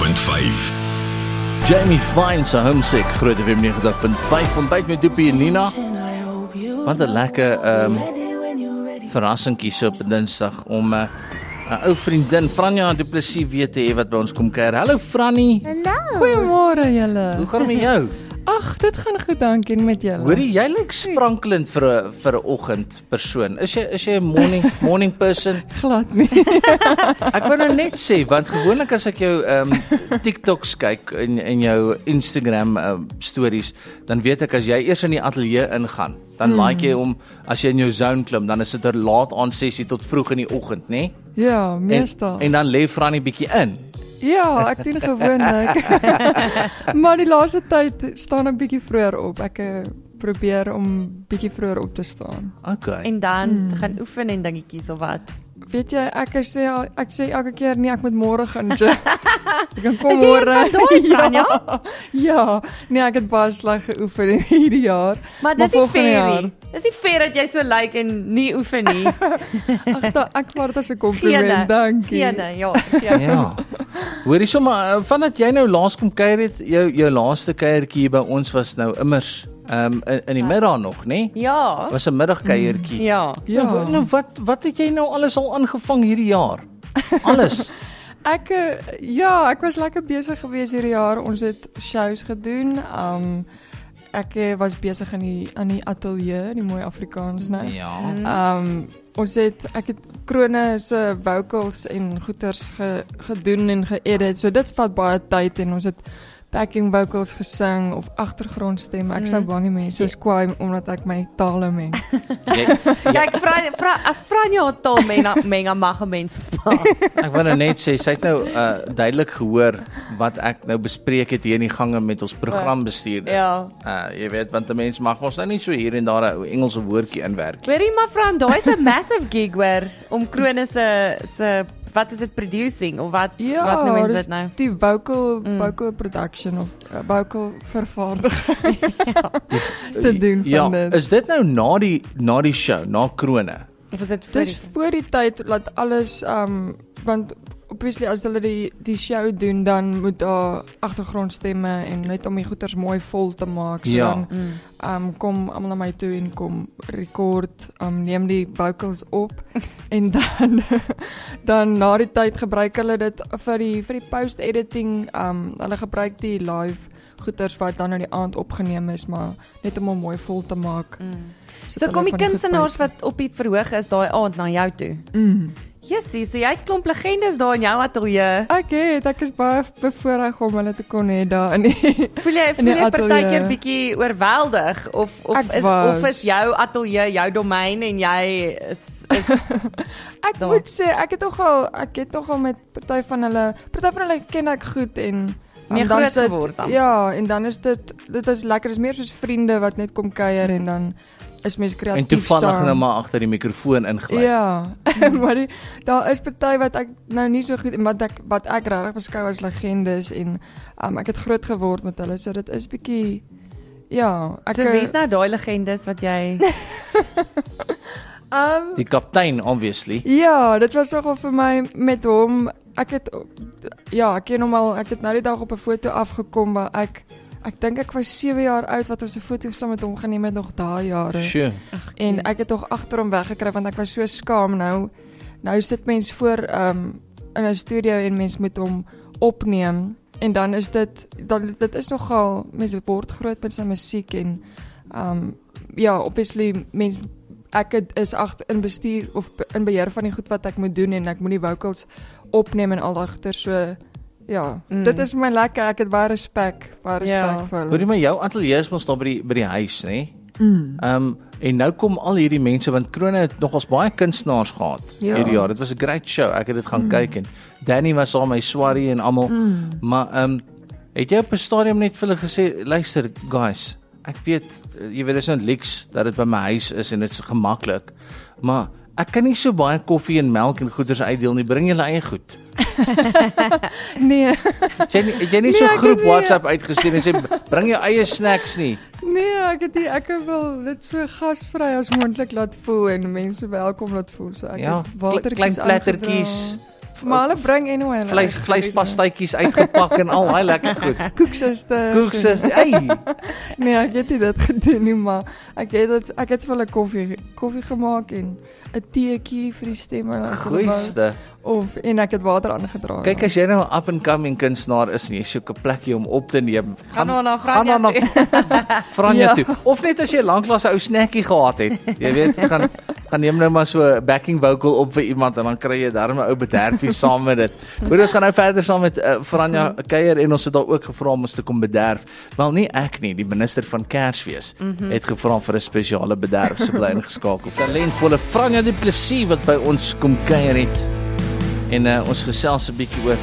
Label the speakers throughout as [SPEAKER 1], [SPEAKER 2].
[SPEAKER 1] 90.5.
[SPEAKER 2] Jamie Fine se Homesick, Groot FM 90.5, ontbyt met Doopie en Nina. Wat 'n lekker verrassingkie so op 'n Dinsdag om 'n ou vriendin Franja Du Plessis weer te hê wat by ons kom kuier. Hallo Frannie.
[SPEAKER 3] Hallo.
[SPEAKER 4] Goeiemôre julle.
[SPEAKER 2] Hoe gaan dit met jou?
[SPEAKER 4] Ag, dit gaan goed, dankie en met julle.
[SPEAKER 2] Hoorie, jy lyk sprankelend vir 'n oggendpersoon. Is jy 'n morning person?
[SPEAKER 4] Glad nie.
[SPEAKER 2] Ek wou nou net sê, want gewoonlik as ek jou TikToks kyk en jou Instagram stories, dan weet ek as jy eers in die ateljee ingaan, dan like jy om as jy in jou zone klim, dan is dit 'n laat aand sessie tot vroeg in die oggend, né? Nee?
[SPEAKER 4] Ja, meestal.
[SPEAKER 2] En dan lê Frannie bietjie in.
[SPEAKER 4] Ja, ek doen gewoonlik. Maar die laaste tyd staan ek bietjie vroeër op. Ek probeer om bietjie vroeër op te staan.
[SPEAKER 2] Okay.
[SPEAKER 3] En dan gaan oefen en dingetjies of wat?
[SPEAKER 4] Weet jy, ek sê elke keer nee, ek moet môre gaan. Ek kan kom
[SPEAKER 3] Is jy
[SPEAKER 4] môre.
[SPEAKER 3] van daai van, ja?
[SPEAKER 4] Ja, nee, ek het baie sleg geoefen hierdie jaar.
[SPEAKER 3] Maar dis nie
[SPEAKER 4] volgende
[SPEAKER 3] fair
[SPEAKER 4] jaar.
[SPEAKER 3] nie. Dis nie fair dat jy so lyk en nie oefen nie.
[SPEAKER 4] Ag, ek vat dit as 'n kompliment, dankie.
[SPEAKER 3] Gene, ja, seker.
[SPEAKER 2] Ja. Hoorie sommer, vandat jy nou laas kom kuier het, jou laaste kuiertjie hier by ons was nou immers in die middag nog, né? Nee?
[SPEAKER 3] Ja.
[SPEAKER 2] Was 'n middagkuiertjie.
[SPEAKER 3] Ja.
[SPEAKER 4] Ja.
[SPEAKER 2] Nou wat het jy nou alles al aangevang hierdie jaar? Alles.
[SPEAKER 4] Ek was lekker besig gewees hierdie jaar. Ons het shows gedoen. Ek was besig aan die ateljee, die mooi Afrikaans nou.
[SPEAKER 2] Ja.
[SPEAKER 4] Ek het Krone se vocals en goeters gedoen en geëdit. So dit vat baie tyd en ons het backing vocals gesing of agtergrondstemme. Ek sou bang die mense is kwaai omdat ek my tale meng.
[SPEAKER 3] Kyk, as Franja haar taal menga mag 'n mens pa.
[SPEAKER 2] Ek wil nou net sê, sy het nou duidelik gehoor wat ek nou bespreek het hier in die gange met ons programbestuurder.
[SPEAKER 3] Ja.
[SPEAKER 2] Jy weet, want 'n mens mag ons nou nie so hier en daar 'n ou Engelse woordjie inwerk.
[SPEAKER 3] Hoorie maar Fran, daai is 'n massive gig hoor om Krone se wat is dit producing of wat noem mense dit nou?
[SPEAKER 4] Die vocal production of vocal vervaardiging te doen van dit.
[SPEAKER 2] Is dit nou na die show, na Krone?
[SPEAKER 3] Of is dit
[SPEAKER 4] voor die tyd laat alles want obviously as hulle die show doen dan moet daar agtergrondstemme en net om die goeters mooi vol te maak. So dan kom almal na my toe en kom rekord, neem die vocals op en dan na die tyd gebruik hulle dit vir die post editing. Hulle gebruik die live goeters wat dan in die aand opgeneem is, maar net om hom mooi vol te maak.
[SPEAKER 3] So kom die kunstenaars wat op die verhoog is daai aand na jou toe. Jessie, so jy het klomp legendes daar in jou ateljee.
[SPEAKER 4] Ek is baie bevoorreg om hulle te kon hê daar in die
[SPEAKER 3] Voel jy partykeer bietjie oorweldig of is jou ateljee jou domein en jy is
[SPEAKER 4] Ek moet sê ek het nogal met party van hulle ken ek goed en
[SPEAKER 3] meer groot geword dan.
[SPEAKER 4] Ja, en dan is dit is lekker, dit is meer soos vriende wat net kom kuier en dan is mens kreatief.
[SPEAKER 2] En toevallig nou maar agter die mikrofoon ingly.
[SPEAKER 4] Ja, maar daar is party wat ek nou nie so goed en wat ek regtig beskou as legendes en ek het groot geword met hulle, so dit is bietjie
[SPEAKER 3] so wie's nou daai legendes wat jy
[SPEAKER 2] die kaptein obviously.
[SPEAKER 4] Ja, dit was nogal vir my met hom. Ek ken hom al. Ek het nou die dag op 'n foto afgekom waar ek dink ek was 7 jaar oud wat ons 'n foto saam met hom geneem het nog daai jare.
[SPEAKER 2] Sure.
[SPEAKER 4] En ek het tog agter hom weggekry want ek was so skaam nou sit mens voor in 'n studio en mens moet hom opneem en dan is dit is nogal mense word groot met sy musiek en obviously mens ek is in bestuur of in beheer van die goed wat ek moet doen en ek moet die vocals opneem en al daai goeie so dit is my lekker, ek het baie respek vir hulle.
[SPEAKER 2] Hoorie maar jou ateljee is mos daar by die huis, né? En nou kom al hierdie mense want Krone het nogals baie kunstenaars gehad hierdie jaar. Dit was 'n great show. Ek het dit gaan kyk en Danny was daar my Swarrie en almal. Maar het jy op 'n stadium net vir hulle gesê, luister guys, ek weet jy weet dis nou leaks dat dit by my huis is en dit is gemaklik, maar ek kan nie so baie koffie en melk en goeders uitdeel nie. Bring julle eie goed.
[SPEAKER 4] Nee.
[SPEAKER 2] Jy nie so groep WhatsApp uitgestuur en sê bring jou eie snacks nie.
[SPEAKER 4] Nee, ek wil dit so gasvry as moontlik laat voel en mense welkom laat voel. So ek het watertjies
[SPEAKER 2] klein plattertjies,
[SPEAKER 4] Maar hulle bring anyway.
[SPEAKER 2] Vleispastytjies uitgepak en al daai lekker goed. Koeksuster. Hey.
[SPEAKER 4] Nee, ek het nie dit gedoen nie, maar ek het vir hulle koffie gemaak en 'n teetjie vir die stemme.
[SPEAKER 2] Goeieste.
[SPEAKER 4] En ek het water aangedra.
[SPEAKER 2] Kyk, as jy nou 'n up and coming kunstenaar is en jy soek 'n plekkie om op te neem, gaan na Franja toe. Of net as jy lanklaas 'n ou snackie gehad het. Jy weet, gaan neem nou maar so 'n backing vocal op vir iemand en dan kry jy darm 'n ou bederfie saam met dit. Hoor, ons gaan nou verder saam met Franja kuier en ons het daar ook gevra om ons te kom bederf. Wel nie ek nie, die minister van Kersfees het gevra vir 'n spesiale bederf, so bly ingeskakel. Talentvolle Franja Du Plessis wat by ons kom kuier het. En ons gesels 'n bietjie oor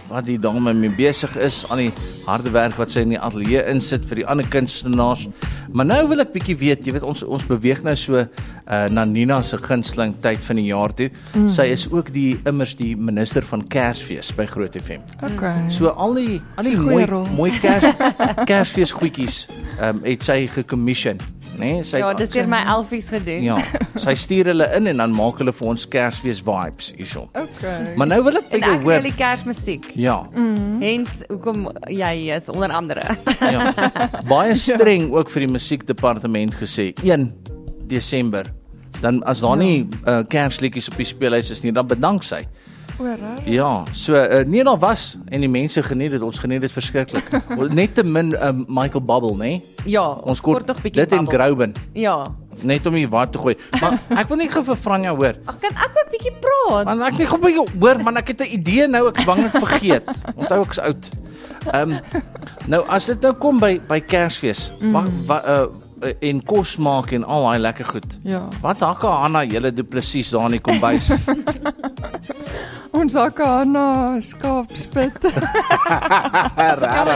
[SPEAKER 2] wat die dame mee besig is, aan die harde werk wat sy in die ateljee insit vir die ander kunstenaars. Maar nou wil ek bietjie weet, jy weet ons beweeg nou so na Nina se gunsteling tyd van die jaar toe. Sy is ook immers die minister van Kersfees by Groot FM.
[SPEAKER 4] Okay.
[SPEAKER 2] So al die mooi Kersfees goedjies het sy gecommission. Nee,
[SPEAKER 3] dis deur my elfies gedoen.
[SPEAKER 2] Ja, sy stuur hulle in en dan maak hulle vir ons Kersfees vibes hierso.
[SPEAKER 4] Okay.
[SPEAKER 2] Maar nou wil ek
[SPEAKER 3] by jou hoor die Kersmusiek.
[SPEAKER 2] Ja.
[SPEAKER 3] Hens hoekom jy is onder andere.
[SPEAKER 2] Ja. Baie streng ook vir die musiekdepartement gesê 1 Desember. Dan as daar nie Kersliedjies op die speelhuis is nie, dan bedank sy. Ja, so nee, daar was en die mense geniet dit, ons geniet dit verskriklik. Net te min Michael Bubble, né?
[SPEAKER 3] Ja,
[SPEAKER 2] ons kort tog bietjie dit en Grauben.
[SPEAKER 3] Ja.
[SPEAKER 2] Net om hier wat te gooi. Maar ek wil net gou vir Franja hoor.
[SPEAKER 3] Ag, kan ek ook bietjie praat?
[SPEAKER 2] Man, ek net gou bietjie hoor, man, ek het 'n idee nou, ek bang ek vergeet. Onthou ek's oud. Nou as dit nou kom by Kersfees, en kos maak en al daai lekker goed.
[SPEAKER 4] Ja.
[SPEAKER 2] Wat hakke Hanna julle Du Plessis daar in die kombuis?
[SPEAKER 4] Ons hakke Hanna skaapspit.
[SPEAKER 3] Kan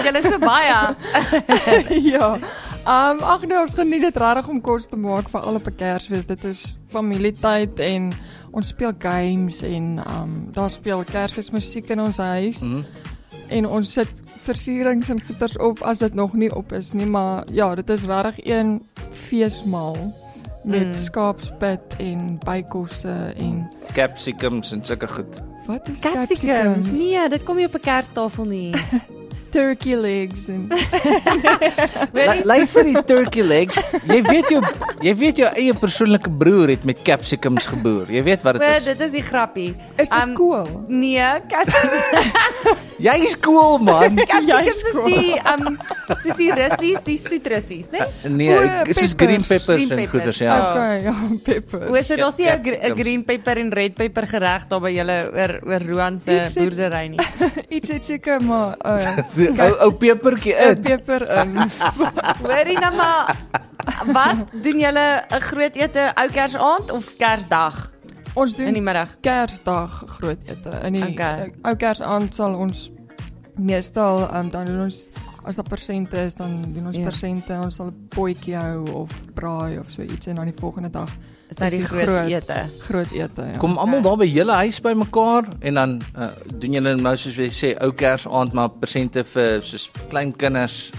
[SPEAKER 3] julle so baie?
[SPEAKER 4] Ja. Ag nee, ons geniet dit regtig om kos te maak vir al op 'n Kersfees. Dit is familietyd en ons speel games en daar speel Kersfeesmusiek in ons huis. En ons sit versierings en goeders op as dit nog nie op is nie, maar ja, dit is regtig een feesmaal met skaapspit en bykosse en
[SPEAKER 2] capsicums en sulke goed.
[SPEAKER 4] Wat is
[SPEAKER 3] capsicums? Nee, dit kom nie op 'n kerstafel nie.
[SPEAKER 4] Turkey legs en
[SPEAKER 2] luister die turkey legs. Jy weet jou eie persoonlike broer het met capsicums geboer. Jy weet wat dit is.
[SPEAKER 3] Dit is die grappie.
[SPEAKER 4] Is dit cool?
[SPEAKER 3] Nee, capsicums.
[SPEAKER 2] Jy is cool, man.
[SPEAKER 3] Capsicums is die soos die russies, die soet russies, né?
[SPEAKER 2] Nee, dis is green peppers en goeders, ja.
[SPEAKER 4] Okay, ja, pepper.
[SPEAKER 3] So daar's nie 'n green pepper en red pepper gereg daar by julle oor Roan se boerdery nie.
[SPEAKER 4] Iets het seker maar
[SPEAKER 2] ou pepertjie in.
[SPEAKER 4] Peper in.
[SPEAKER 3] Hoorie nou maar, wat doen julle 'n groot ete ou Kersaand of Kersdag?
[SPEAKER 4] Ons doen
[SPEAKER 3] in die middag
[SPEAKER 4] Kersdag groot ete. In die ou Kersaand sal ons meestal dan doen ons as daar persente is, dan doen ons persente. Ons sal 'n potjie hou of braai of so iets en dan die volgende dag
[SPEAKER 3] is nou die groot ete.
[SPEAKER 4] Groot ete, ja.
[SPEAKER 2] Kom almal daar by julle huis bymekaar en dan doen julle nou soos jy sê ou Kersaand maar persente vir soos klein kinders.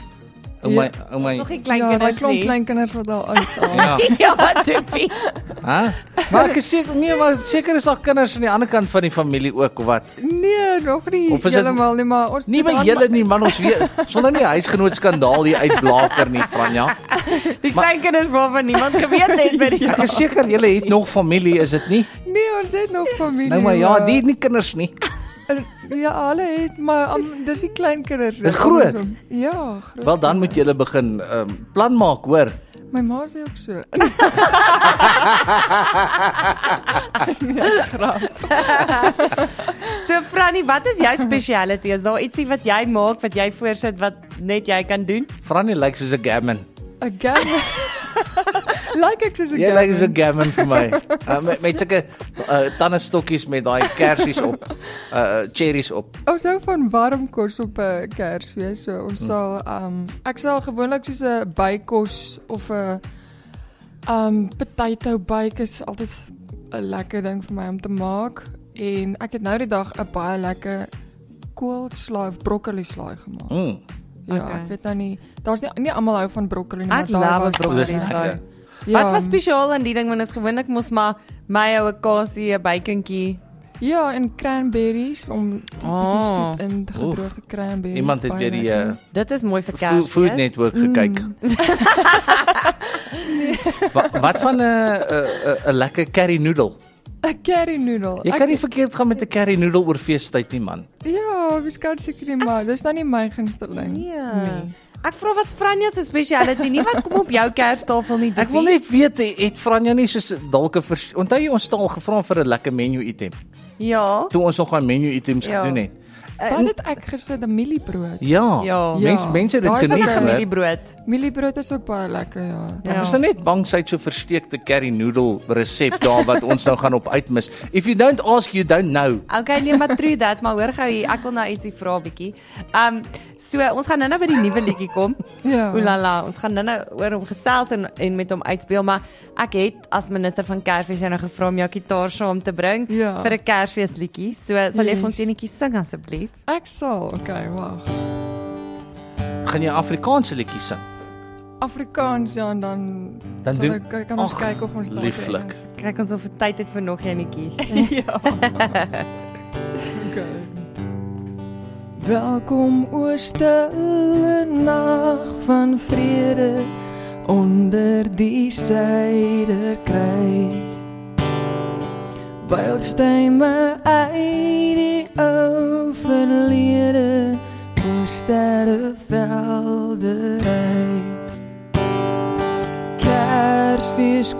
[SPEAKER 2] My
[SPEAKER 3] nog nie klein kinders nie.
[SPEAKER 4] Ja, klein kinders wat daar uit al.
[SPEAKER 3] Ja, tippie.
[SPEAKER 2] Maar ek is seker is daar kinders aan die ander kant van die familie ook of wat?
[SPEAKER 4] Nee, nog nie heeltemal nie, maar ons
[SPEAKER 2] nie by julle nie, man, ons weet sonder nie huisgenootskandaal hier uitblaker nie, Franja.
[SPEAKER 3] Die klein kinders waarvan niemand geweet het by die.
[SPEAKER 2] Ek is seker julle het nog familie, is dit nie?
[SPEAKER 4] Nee, ons het nog familie.
[SPEAKER 2] Nou maar ja, die het nie kinders nie.
[SPEAKER 4] Ja, hulle het, maar dis die klein kinders.
[SPEAKER 2] Dis groot.
[SPEAKER 4] Ja, groot.
[SPEAKER 2] Wel dan moet julle begin plan maak, hoor.
[SPEAKER 4] My ma sê ook so.
[SPEAKER 3] So Frannie, wat is jou speciality? Is daar ietsie wat jy maak wat jy voorsit wat net jy kan doen?
[SPEAKER 2] Frannie lyk soos 'n gammon.
[SPEAKER 4] 'n Gammon. Like ek soos 'n gammon.
[SPEAKER 2] Jy lyk soos 'n gammon vir my. Met sulke tannestokkies met daai kersies op. Cherries op.
[SPEAKER 4] Ons hou van warm kos op 'n Kersfees. So ons sal ek sal gewoonlik soos 'n bykos of 'n potato bake is altyd 'n lekker ding vir my om te maak. En ek het nou die dag 'n baie lekker koolslaai of broccoli slaai gemaak. Ja, ek weet nou nie. Daar's nie almal hou van broccoli nie,
[SPEAKER 3] maar daar was broccoli slaai. Ja. Wat was spesiaal aan die ding want ons gewoonlik mos maar mayo, 'n kasie, 'n bacontjie.
[SPEAKER 4] Ja, en cranberries om die bietjie soet in gedroogde cranberries.
[SPEAKER 2] Iemand het weer die
[SPEAKER 3] Dit is mooi vir Kersfees.
[SPEAKER 2] Food Network gekyk. Wat van 'n lekker curry noodle?
[SPEAKER 4] 'n curry noodle.
[SPEAKER 2] Jy kan nie verkeerd gaan met 'n curry noodle oor feestyd nie, man.
[SPEAKER 4] Ja, beskryf seker nie, maar dis nou nie my gunsteling.
[SPEAKER 3] Nee. Ek vra wat Franja se spesialiteit nie wat kom op jou Kerstafel nie.
[SPEAKER 2] Ek wil net weet, het Franja nie soos dalk 'n onthou jy ons het al gevra vir 'n lekker menu item?
[SPEAKER 3] Ja.
[SPEAKER 2] Toe ons nog aan menu items gedoen het.
[SPEAKER 4] Wat het ek gesê, 'n mieliebrood?
[SPEAKER 2] Ja. Mense het dit
[SPEAKER 3] Daar is ook
[SPEAKER 2] geniet
[SPEAKER 3] 'n
[SPEAKER 2] gehoor.
[SPEAKER 3] mieliebrood.
[SPEAKER 4] Mieliebrood is ook baie lekker, ja.
[SPEAKER 2] Ek was net bang sy het so versteekte curry noodle resep daar wat ons nou gaan op uitmis. If you don't ask, you don't know.
[SPEAKER 3] Okay, nee, maar true that, maar hoor gou hier, ek wil nou ietsie vra bietjie. So ons gaan nou by die nuwe liedjie kom.
[SPEAKER 4] Ja.
[SPEAKER 3] Oulala, ons gaan nou oor hom gesels en met hom uitspeel, maar ek het as minister van Kersfees nou gevra om jou gitaar saam te bring vir 'n Kersfeesliedjie. So sal jy vir ons enetjie sing asseblief?
[SPEAKER 4] Ek sal. Okay, wag.
[SPEAKER 2] Gaan jy Afrikaanse liedjies sing?
[SPEAKER 4] Afrikaans ja, en dan
[SPEAKER 2] doen
[SPEAKER 4] ek kan ons kyk of ons dalk
[SPEAKER 2] lieflik.
[SPEAKER 3] Kyk ons of tyd het vir nog enetjie.
[SPEAKER 4] Ja. Okay. Welkom o stille nag van vrede onder die suiderkruis. Wildstein my uit die ou verlede oor sterrevelde reis. Kersfees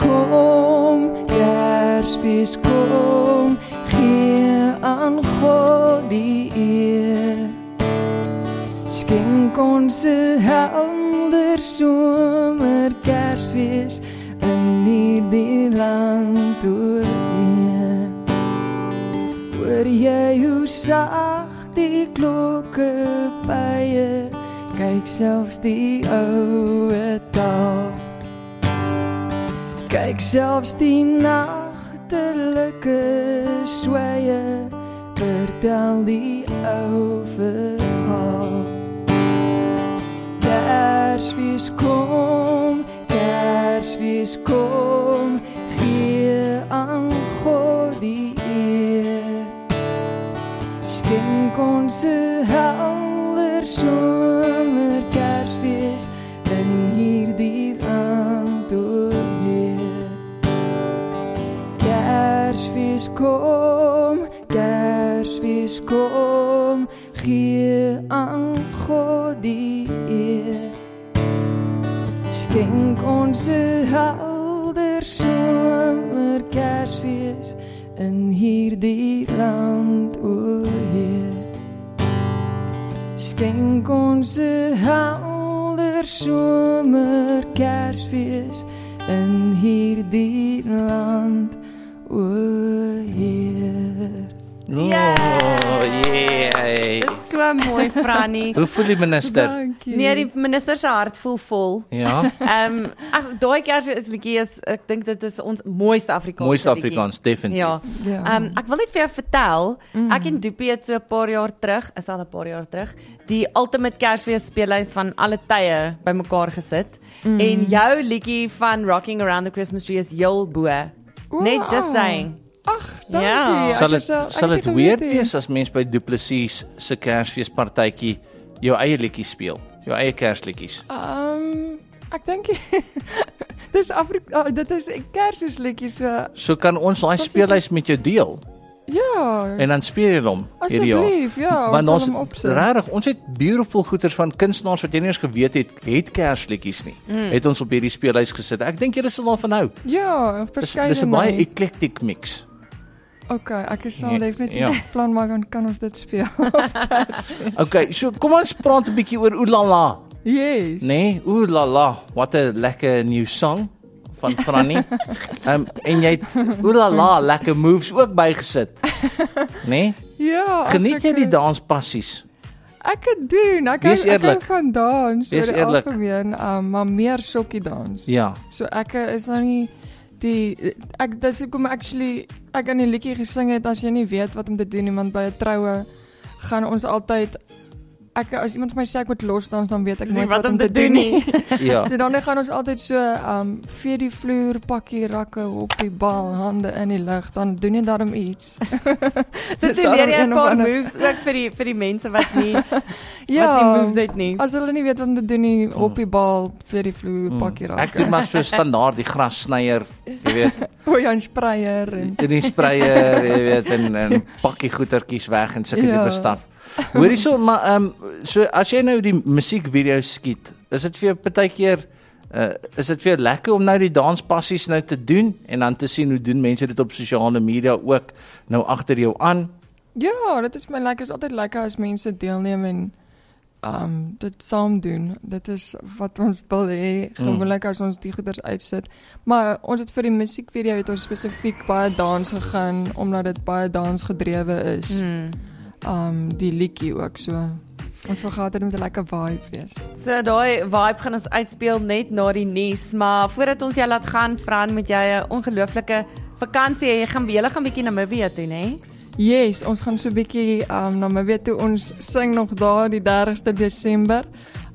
[SPEAKER 4] kom, gee aan God die eer. Skenk ons 'n helder somer Kersfees in hierdie land oorheen. Hoor jy hoe sag die klokke peier, kyk selfs die oue taal. Kyk selfs die nagtelike sweye, vertel die ou verhaal. Kersfees kom, gee aan God die eer. Skenk ons 'n helder somer Kersfees in hierdie land oorheer. Kersfees kom, gee aan God die eer. Skenk ons 'n helder somer Kersfees in hierdie land oorheer. Skenk ons 'n helder somer Kersfees in hierdie land oorheer.
[SPEAKER 3] Yeah.
[SPEAKER 2] Oh, yeah.
[SPEAKER 3] Dit is so mooi, Frannie.
[SPEAKER 2] Hoe voel die minister?
[SPEAKER 4] Dankie.
[SPEAKER 3] Nee, die minister se hart voel vol.
[SPEAKER 2] Ja.
[SPEAKER 3] Daai Kersfeesliedjie is, ek dink dit is ons mooiste Afrikaans.
[SPEAKER 2] Mooiste Afrikaans, definitief.
[SPEAKER 3] Ja.
[SPEAKER 4] Ja.
[SPEAKER 3] Ek wil net vir jou vertel, ek en Doopie het so 'n paar jaar terug, die Ultimate Kersfees speellys van alle tye bymekaar gesit. En jou liedjie van Rocking Around the Christmas Tree is heel bo. Net just saying.
[SPEAKER 4] Ag, dankie.
[SPEAKER 3] Ja.
[SPEAKER 2] Sal dit weird wees as mens by Du Plessis se Kersfeespartytjie jou eie liedjies speel, jou eie Kersliedjies?
[SPEAKER 4] Ek dink dit is 'n Kersfeesliedjie so.
[SPEAKER 2] So kan ons daai speellys met jou deel
[SPEAKER 4] Ja.
[SPEAKER 2] en dan speel jy hom hierdie jaar.
[SPEAKER 4] Asseblief, ja,
[SPEAKER 2] Want
[SPEAKER 4] ons
[SPEAKER 2] ons
[SPEAKER 4] sal hom opsit.
[SPEAKER 2] regtig, ons het beautiful goeters van kunstenaars wat jy nie eens geweet het Kersliedjies nie. Het ons op hierdie speellys gesit. Ek dink julle sal daarvan hou.
[SPEAKER 4] Ja, verskeidenheid.
[SPEAKER 2] Dis 'n baie eclectic mix.
[SPEAKER 4] Okay, ek sal
[SPEAKER 2] Ja,
[SPEAKER 4] definitief
[SPEAKER 2] ja.
[SPEAKER 4] plan maak en kan ons dit speel.
[SPEAKER 2] Okay, so kom ons praat 'n bietjie oor Oulala.
[SPEAKER 4] Yes.
[SPEAKER 2] Nee, Oulala, what a lekker new song van Frannie. En jy het Oulala lekker moves ook bygesit. Nee?
[SPEAKER 4] Ja.
[SPEAKER 2] Geniet jy die danspassies?
[SPEAKER 4] Ek het doen. Ek
[SPEAKER 2] Wees
[SPEAKER 4] hou
[SPEAKER 2] eerlik.
[SPEAKER 4] van dans.
[SPEAKER 2] Wees
[SPEAKER 4] oor die
[SPEAKER 2] eerlik.
[SPEAKER 4] algemeen, maar meer sokkie dans.
[SPEAKER 2] Ja.
[SPEAKER 4] So ek is nou nie dis hoekom ek aan die liedjie gesing het as jy nie weet wat om te doen nie, want by 'n troue gaan ons altyd as iemand vir my sê ek moet losdans, dan weet ek
[SPEAKER 3] Dis
[SPEAKER 4] nooit
[SPEAKER 3] nie
[SPEAKER 4] wat om te doen nie.
[SPEAKER 2] Ja.
[SPEAKER 4] So dan gaan ons altyd so vee die vloer, pakkie rakke op die bal, hande in die lug, dan doen jy daarom iets.
[SPEAKER 3] So
[SPEAKER 4] Dis
[SPEAKER 3] toe leer jy
[SPEAKER 4] daarom
[SPEAKER 3] 'n
[SPEAKER 4] een of
[SPEAKER 3] paar
[SPEAKER 4] ander-
[SPEAKER 3] moves ook vir die mense wat nie wat
[SPEAKER 4] Ja,
[SPEAKER 3] die moves het nie.
[SPEAKER 4] as hulle nie weet wat om te doen nie, op die bal, vee die vloer, pakkie
[SPEAKER 2] Ek
[SPEAKER 4] rakke.
[SPEAKER 2] doen maar so standaard die grassnyer, jy weet,
[SPEAKER 4] O ja, 'n sprayer en
[SPEAKER 2] in die sprayer, jy weet, en pakkie goetertjies weg en sulke
[SPEAKER 4] Ja.
[SPEAKER 2] tipe staf. Hoorie so, maar so as jy nou die musiekvideo's skiet, is dit vir jou partykeer is dit vir jou lekker om nou die danspassies nou te doen en dan te sien hoe doen mense dit op sosiale media ook nou agter jou aan?
[SPEAKER 4] ja, dit is my lekker, is altyd lekker as mense deelneem en dit saam doen. Dit is wat ons wil hê, gewoonlik as ons die goeders uitsit. Maar ons het vir die musiekvideo het ons spesifiek baie dans gegaan omdat dit baie dansgedrewe is. Die liedjie ook so. Ons wil gehad het met 'n lekker vibe wees.
[SPEAKER 3] So daai vibe gaan ons uitspeel net na die nuus, maar voordat ons jou laat gaan, Fran, met jy 'n ongelooflike vakansie hê. Julle gaan bietjie Namibië toe, né?
[SPEAKER 4] Yes, ons gaan so 'n bietjie Namibië toe. Ons sing nog daar die 30ste Desember.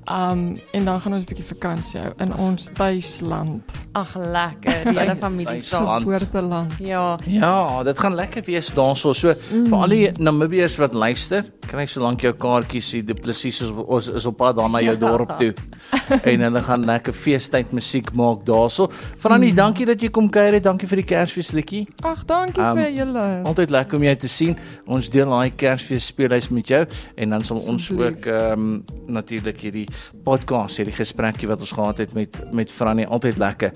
[SPEAKER 4] En dan gaan ons 'n bietjie vakansie hou in ons tuisland,
[SPEAKER 3] Ag, lekker. Die hele familie staan.
[SPEAKER 2] Land.
[SPEAKER 4] geboorteland.
[SPEAKER 3] Ja.
[SPEAKER 2] Ja, dit gaan lekker wees daarso. So vir al die Namibiërs wat luister, kry solank jou kaartjies die Plessis is op pad daar na jou dorp toe. En hulle gaan lekker feestyd musiek maak daarso. Frannie, dankie dat jy kom kuier. Dankie vir die Kersfeesliedjie.
[SPEAKER 4] Ag, dankie vir julle.
[SPEAKER 2] Altyd lekker om jou te sien. Ons deel daai Kersfees speellys met jou en dan sal ons ook natuurlik hierdie podcast, hierdie gesprekkie wat ons gehad het met Frannie, altyd lekker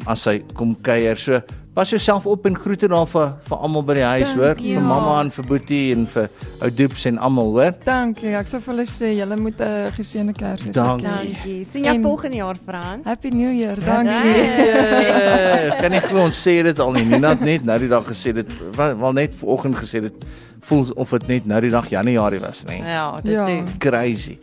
[SPEAKER 2] as sy kom kuier. So pas jouself op en groete daar vir almal by die huis, hoor. Vir mamma en vir Boetie en vir ou Doeps en almal, hoor.
[SPEAKER 4] Dankie. Ek sou vir hulle sê julle moet 'n geseënde Kersfees hê.
[SPEAKER 3] Dankie. Sien jou
[SPEAKER 4] En-
[SPEAKER 3] volgende jaar, Fran.
[SPEAKER 4] Happy New Year. Dankie.
[SPEAKER 2] Kan nie glo ons sê dit al nie. Nina het net nou die dag gesê dit, wel net vanoggend gesê dit voel of dit net nou die dag Januarie was, nee.
[SPEAKER 3] Ja, dit
[SPEAKER 4] Ja.
[SPEAKER 3] doen.
[SPEAKER 2] Crazy.